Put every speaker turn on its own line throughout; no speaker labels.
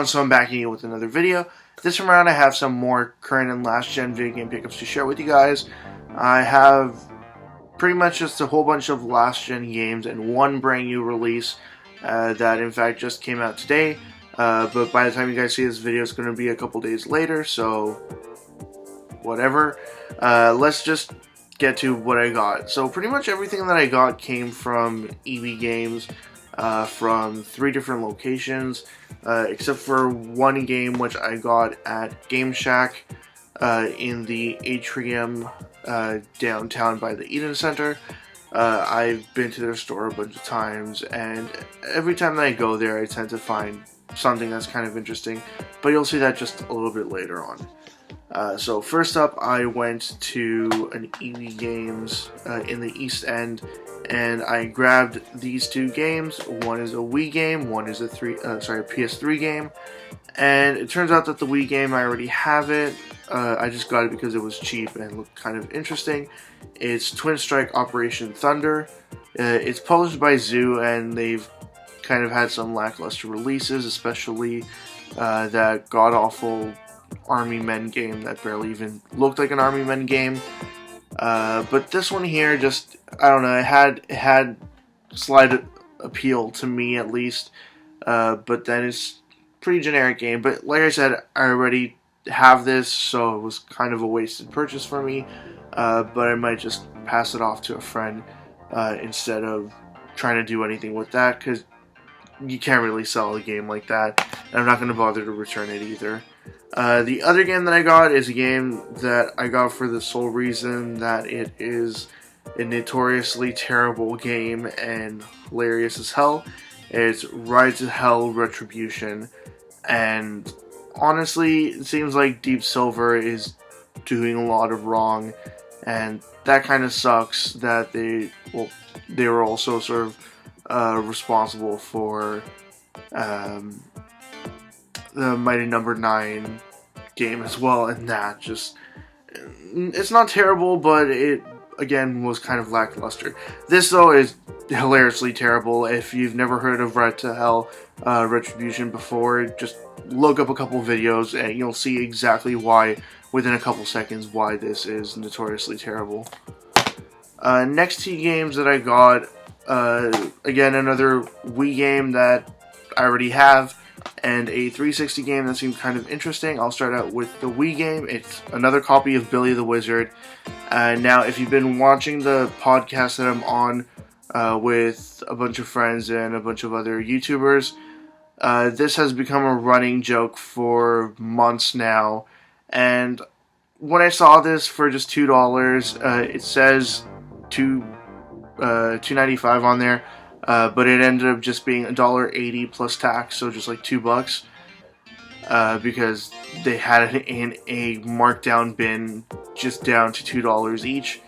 so I'm back again with another video. This time around I have some more current and last gen video game pickups to share with you guys. I have pretty much just a whole bunch of last gen games and one brand new release that in fact just came out today. But by the time you guys see this video, it's going to be a couple days later, so whatever. Let's just get to what I got. So pretty much everything that I got came from EB Games, from 3 different locations, except for one game which I got at Game Shack in the atrium downtown by the Eden Center. I've been to their store a bunch of times, and every time that I go there I tend to find something that's kind of interesting, but you'll see that just a little bit later on. So first up, I went to an EB Games in the East End, and I grabbed these 2 games. One is a Wii game, one is a PS3 game, and it turns out that the Wii game, I already have it. I just got it because it was cheap and looked kind of interesting. It's Twin Strike Operation Thunder. It's published by Zoo, and they've kind of had some lackluster releases, especially that god-awful Army Men game that barely even looked like an Army Men game. But this one here, just, I don't know, it had slight appeal to me at least, but then it's a pretty generic game. But like I said, I already have this, so it was kind of a wasted purchase for me, but I might just pass it off to a friend instead of trying to do anything with that, because you can't really sell a game like that, and I'm not going to bother to return it either. The other game that I got is a game that I got for the sole reason that it is a notoriously terrible game and hilarious as hell. It's Ride to Hell Retribution, and honestly, it seems like Deep Silver is doing a lot of wrong, and that kind of sucks that they were also sort of responsible for the Mighty Number 9 game as well, and that just, it's not terrible, but it again was kind of lackluster. This though is hilariously terrible. If you've never heard of Ride to Hell Retribution before, just look up a couple videos and you'll see exactly why, within a couple seconds, why this is notoriously terrible. Next 2 games that I got, again another Wii game that I already have, and a 360 game that seemed kind of interesting. I'll start out with the Wii game. It's another copy of Billy the Wizard. Now, if you've been watching the podcast that I'm on with a bunch of friends and a bunch of other YouTubers, this has become a running joke for months now. And when I saw this for just $2, it says $2.95 on there. But it ended up just being $1.80 plus tax, so just like $2, because they had it in a markdown bin just down to $2 each.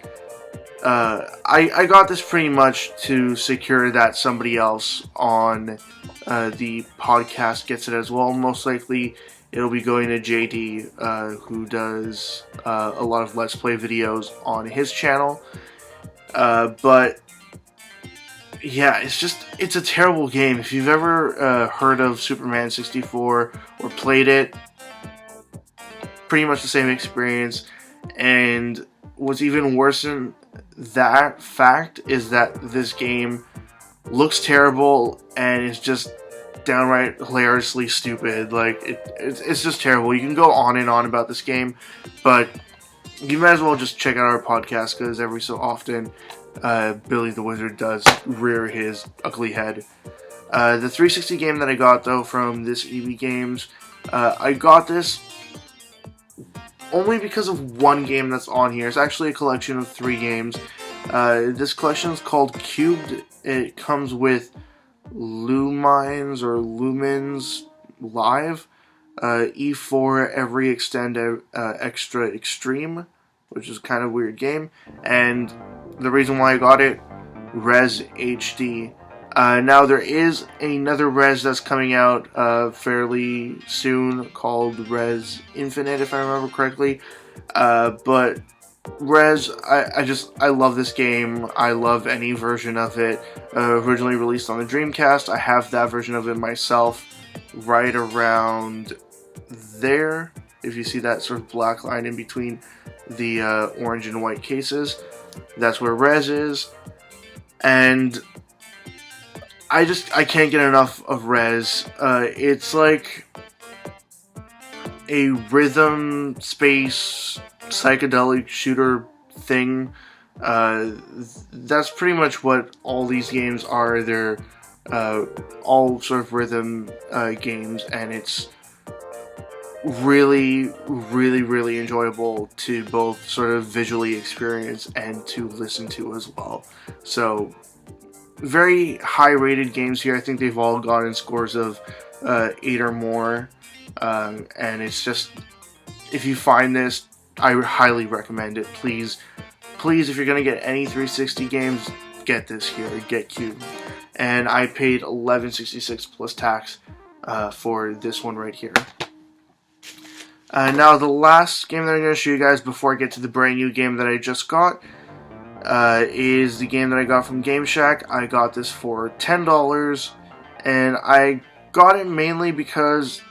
I got this pretty much to secure that somebody else on the podcast gets it as well. Most likely it'll be going to JD, who does a lot of Let's Play videos on his channel. But yeah, it's a terrible game. If you've ever heard of Superman 64 or played it, pretty much the same experience. And what's even worse than that fact is that this game looks terrible and is just downright hilariously stupid. Like, it's just terrible. You can go on and on about this game, but you might as well just check out our podcast, because every so often Billy the Wizard does rear his ugly head. The 360 game that I got though from this EB Games, I got this only because of one game that's on here. It's actually a collection of 3 games. This collection is called Cubed. It comes with Lumines or Lumens Live, E4 Every Extend Extra Extreme, which is kind of a weird game, and the reason why I got it, Res HD. Now there is another Res that's coming out fairly soon called Res Infinite, if I remember correctly. But Res, I love this game. I love any version of it. Originally released on the Dreamcast. I have that version of it myself. right around there. If you see that sort of black line in between the orange and white cases, that's where Rez is. And I can't get enough of Rez. It's like a rhythm space psychedelic shooter thing. That's pretty much what all these games are. They're all sort of rhythm games, and it's really, really, really enjoyable to both sort of visually experience and to listen to as well. So, very high rated games here. I think they've all gotten scores of 8 or more. And it's just, if you find this, I would highly recommend it. Please, if you're going to get any 360 games, get this here, get Cube. And I paid $11.66 plus tax for this one right here. Now the last game that I'm going to show you guys before I get to the brand new game that I just got is the game that I got from Game Shack. I got this for $10, and I got it mainly because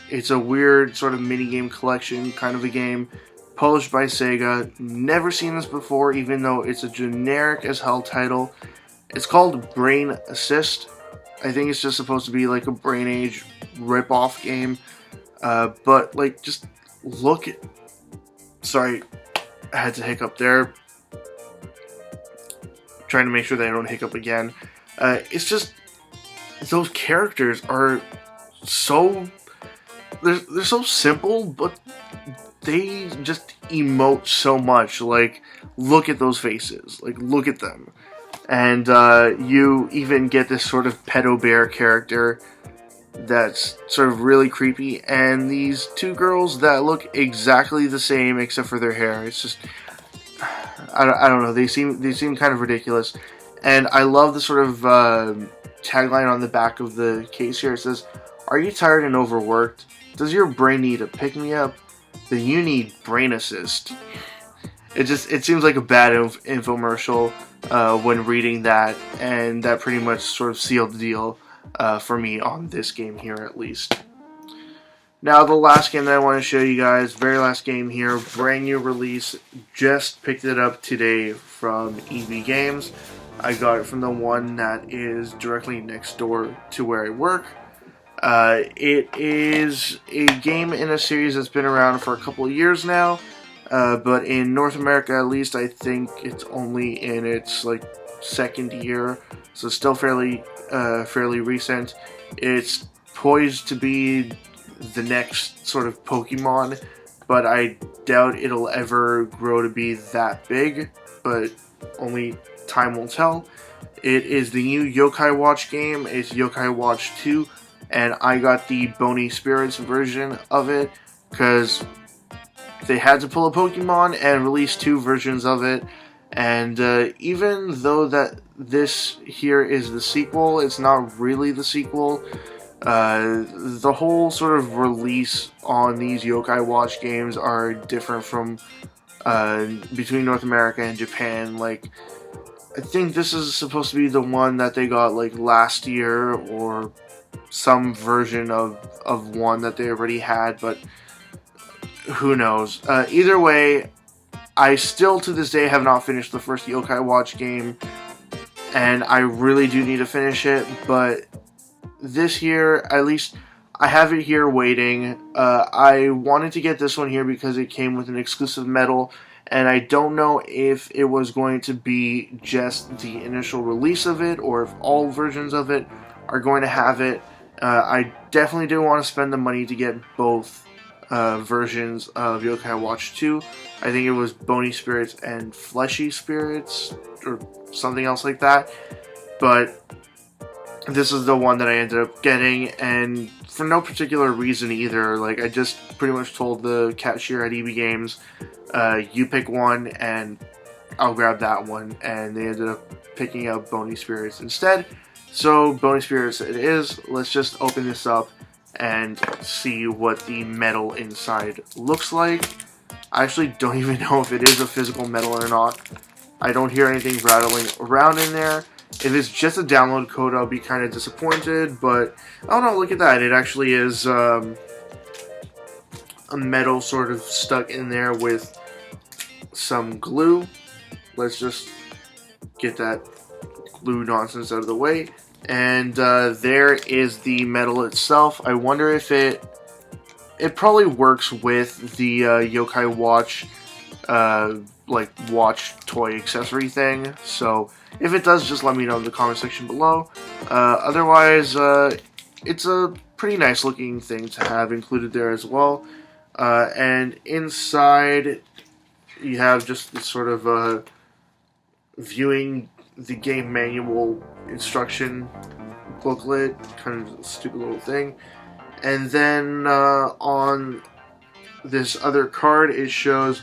it's a weird sort of minigame collection kind of a game, published by Sega. Never seen this before, even though it's a generic as hell title. It's called Brain Assist. I think it's just supposed to be like a Brain Age rip-off game. But like, just look at... Sorry, I had to hiccup there. Trying to make sure that I don't hiccup again. It's just... Those characters are so... They're so simple, but they just emote so much. Like, look at those faces. Like, look at them. And you even get this sort of pedo bear character that's sort of really creepy. And these two girls that look exactly the same except for their hair. It's just... I don't know. They seem kind of ridiculous. And I love the sort of tagline on the back of the case here. It says, "Are you tired and overworked? Does your brain need a pick-me-up? Then you need Brain Assist." It seems like a bad infomercial when reading that, and that pretty much sort of sealed the deal for me on this game here at least. Now the last game that I want to show you guys, very last game here, brand new release, just picked it up today from EB Games. I got it from the one that is directly next door to where I work. It is a game in a series that's been around for a couple of years now, but in North America at least, I think it's only in its like second year, so it's still fairly recent. It's poised to be the next sort of Pokemon, but I doubt it'll ever grow to be that big, but only time will tell. It is the new Yokai Watch game. It's Yokai Watch 2. And I got the Bony Spirits version of it because they had to pull a Pokemon and release 2 versions of it. And even though that this here is the sequel, it's not really the sequel. The whole sort of release on these Yokai Watch games are different from between North America and Japan. Like, I think this is supposed to be the one that they got like last year, or some version of one that they already had, but who knows. Either way, I still to this day have not finished the first Yokai Watch game, and I really do need to finish it, but this year, at least, I have it here waiting. I wanted to get this one here because it came with an exclusive medal, and I don't know if it was going to be just the initial release of it, or if all versions of it are going to have it. I definitely didn't want to spend the money to get both versions of Yokai Watch 2. I think it was Bony Spirits and Fleshy Spirits, or something else like that. But this is the one that I ended up getting, and for no particular reason either. Like, I just pretty much told the cashier at EB Games, you pick one and I'll grab that one, and they ended up picking up Bony Spirits instead. So, Bony Spirits it is. Let's just open this up and see what the metal inside looks like. I actually don't even know if it is a physical metal or not. I don't hear anything rattling around in there. If it's just a download code, I'll be kind of disappointed, but oh no, look at that. It actually is a metal sort of stuck in there with some glue. Let's just get that glue nonsense out of the way. And there is the metal itself. I wonder if it probably works with the Yokai Watch like watch toy accessory thing. So if it does, just let me know in the comment section below. Otherwise, it's a pretty nice looking thing to have included there as well. And inside you have just this sort of viewing the game manual instruction booklet, kind of a stupid little thing. And then on this other card, it shows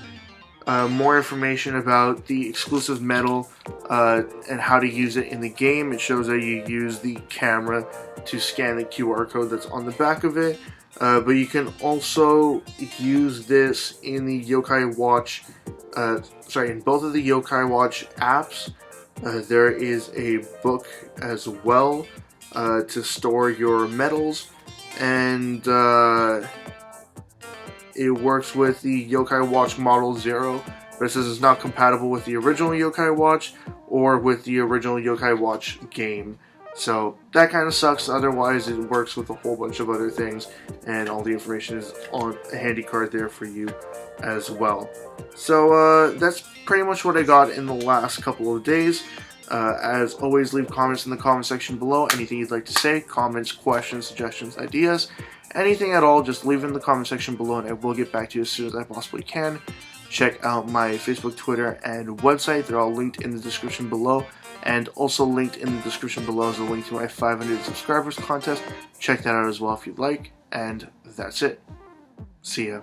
more information about the exclusive metal and how to use it in the game. It shows that you use the camera to scan the QR code that's on the back of it. But you can also use this in the Yokai Watch, in both of the Yokai Watch apps. There is a book as well to store your medals, and it works with the Yokai Watch Model 0, but it says it's not compatible with the original Yokai Watch or with the original Yokai Watch game. So that kind of sucks. Otherwise, it works with a whole bunch of other things, and all the information is on a handy card there for you as well. So that's pretty much what I got in the last couple of days. As always, leave comments in the comment section below. Anything you'd like to say, comments, questions, suggestions, ideas, anything at all, just leave it in the comment section below and I will get back to you as soon as I possibly can. Check out my Facebook, Twitter, and website. They're all linked in the description below. And also linked in the description below is a link to my 500 subscribers contest. Check that out as well if you'd like. And that's it. See ya.